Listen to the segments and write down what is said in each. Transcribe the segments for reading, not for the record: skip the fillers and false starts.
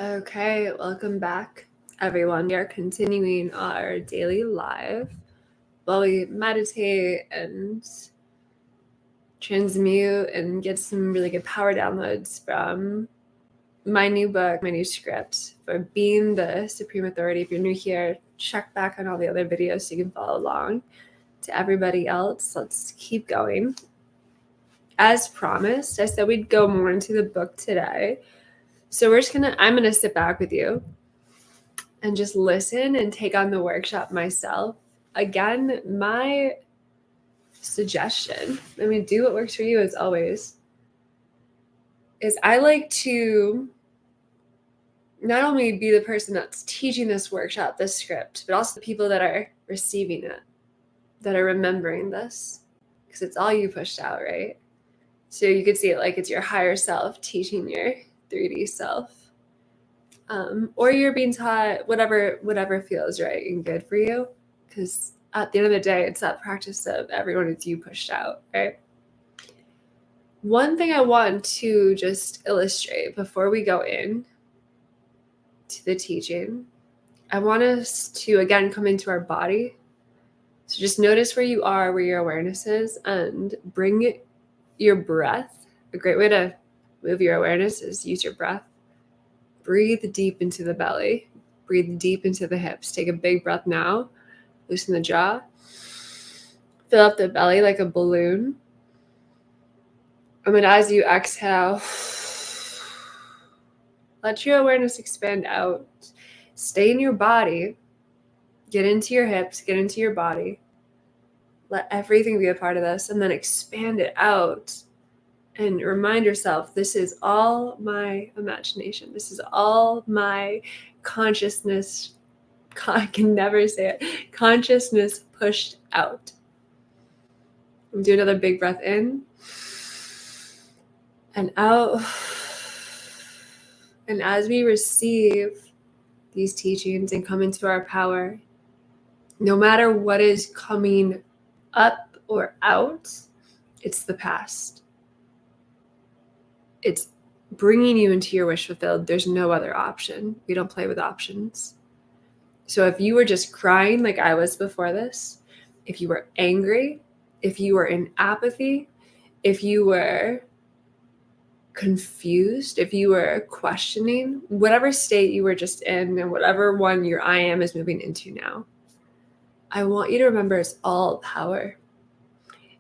Okay, welcome back, everyone. We are continuing our daily live while we meditate and transmute and get some really good power downloads from my new book, my new script for being the Supreme Authority. If you're new here, check back on all the other videos so you can follow along. To everybody else, let's keep going. As promised, I said we'd go more into the book today. So I'm gonna sit back with you and just listen and take on the workshop myself. Again, my suggestion, do what works for you as always, is I like to not only be the person that's teaching this workshop, this script, but also the people that are receiving it, that are remembering this, because it's all you pushed out, right? So you could see it like it's your higher self teaching your 3D self. Or you're being taught whatever feels right and good for you, because at the end of the day, it's that practice of everyone is you pushed out, right? One thing I want to just illustrate before we go in to the teaching, I want us to again come into our body. So just notice where you are, where your awareness is, and bring your breath. A great way to move your awareness is use your breath. Breathe deep into the belly. Breathe deep into the hips. Take a big breath now. Loosen the jaw. Fill up the belly like a balloon. And then as you exhale, let your awareness expand out. Stay in your body. Get into your hips. Get into your body. Let everything be a part of this. And then expand it out. And remind yourself, this is all my imagination. This is all my consciousness. I can never say it. Consciousness pushed out. Do another big breath in and out. And as we receive these teachings and come into our power, no matter what is coming up or out, it's the past. It's bringing you into your wish fulfilled. There's no other option. We don't play with options. So if you were just crying like I was before this, if you were angry, if you were in apathy, if you were confused, if you were questioning, whatever state you were just in and whatever one your I am is moving into now, I want you to remember it's all power.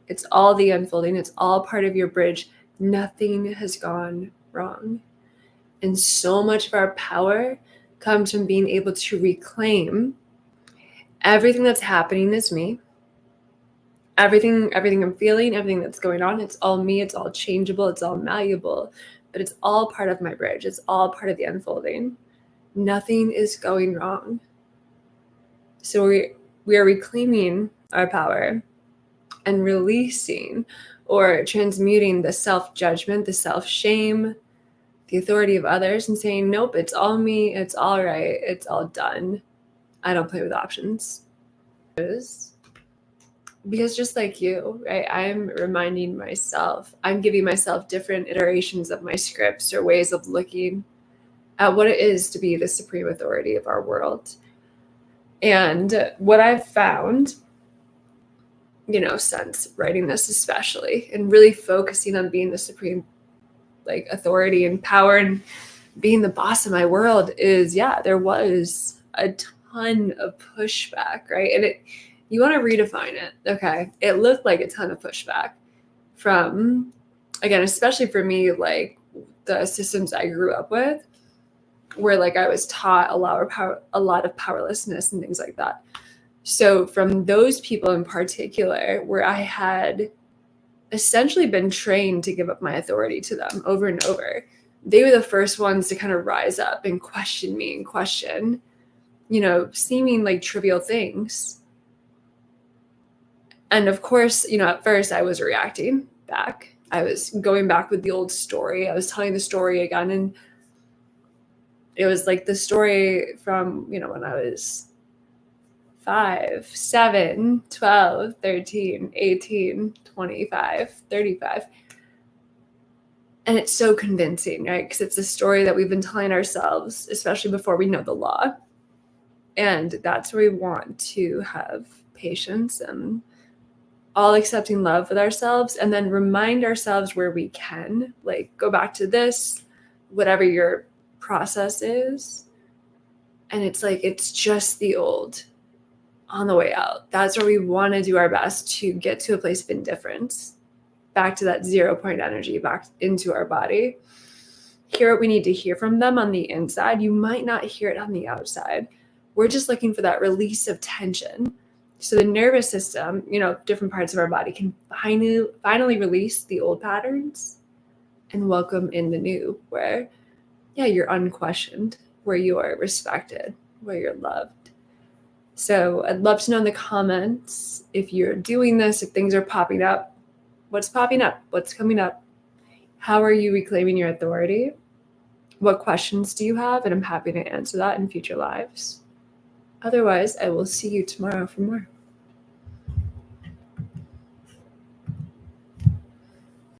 It's all the unfolding. It's all part of your bridge. Nothing has gone wrong. And so much of our power comes from being able to reclaim everything that's happening is me. Everything I'm feeling, everything that's going on, it's all me. It's all changeable. It's all malleable. But it's all part of my bridge. It's all part of the unfolding. Nothing is going wrong. So we are reclaiming our power and releasing or transmuting the self-judgment, the self-shame, the authority of others, and saying, nope, it's all me, it's all right, it's all done. I don't play with options. Because just like you, right, I'm reminding myself, I'm giving myself different iterations of my scripts or ways of looking at what it is to be the supreme authority of our world. And what I've found, since writing this especially, and really focusing on being the supreme authority and power and being the boss of my world is, there was a ton of pushback, right? And you want to redefine it. Okay. It looked like a ton of pushback from, again, especially for me, the systems I grew up with, where I was taught a lot of powerlessness and things like that. So from those people in particular, where I had essentially been trained to give up my authority to them over and over, they were the first ones to kind of rise up and question me and question, seeming trivial things. And of course, at first I was reacting back. I was going back with the old story. I was telling the story again. And it was the story from, when I was 5, 7, 12, 13, 18, 25, 35. And it's so convincing, right? Because it's a story that we've been telling ourselves, especially before we know the law. And that's where we want to have patience and all accepting love with ourselves, and then remind ourselves where we can, like, go back to this, whatever your process is. And it's like, it's just the old on the way out. That's where we want to do our best to get to a place of indifference, back to that 0 point energy, back into our body. Hear what we need to hear from them on the inside. You might not hear it on the outside. We're just looking for that release of tension. So the nervous system, different parts of our body can finally release the old patterns and welcome in the new, where, you're unquestioned, where you are respected, where you're loved. So I'd love to know in the comments if you're doing this, if things are popping up. What's popping up? What's coming up? How are you reclaiming your authority? What questions do you have? And I'm happy to answer that in future lives. Otherwise, I will see you tomorrow for more.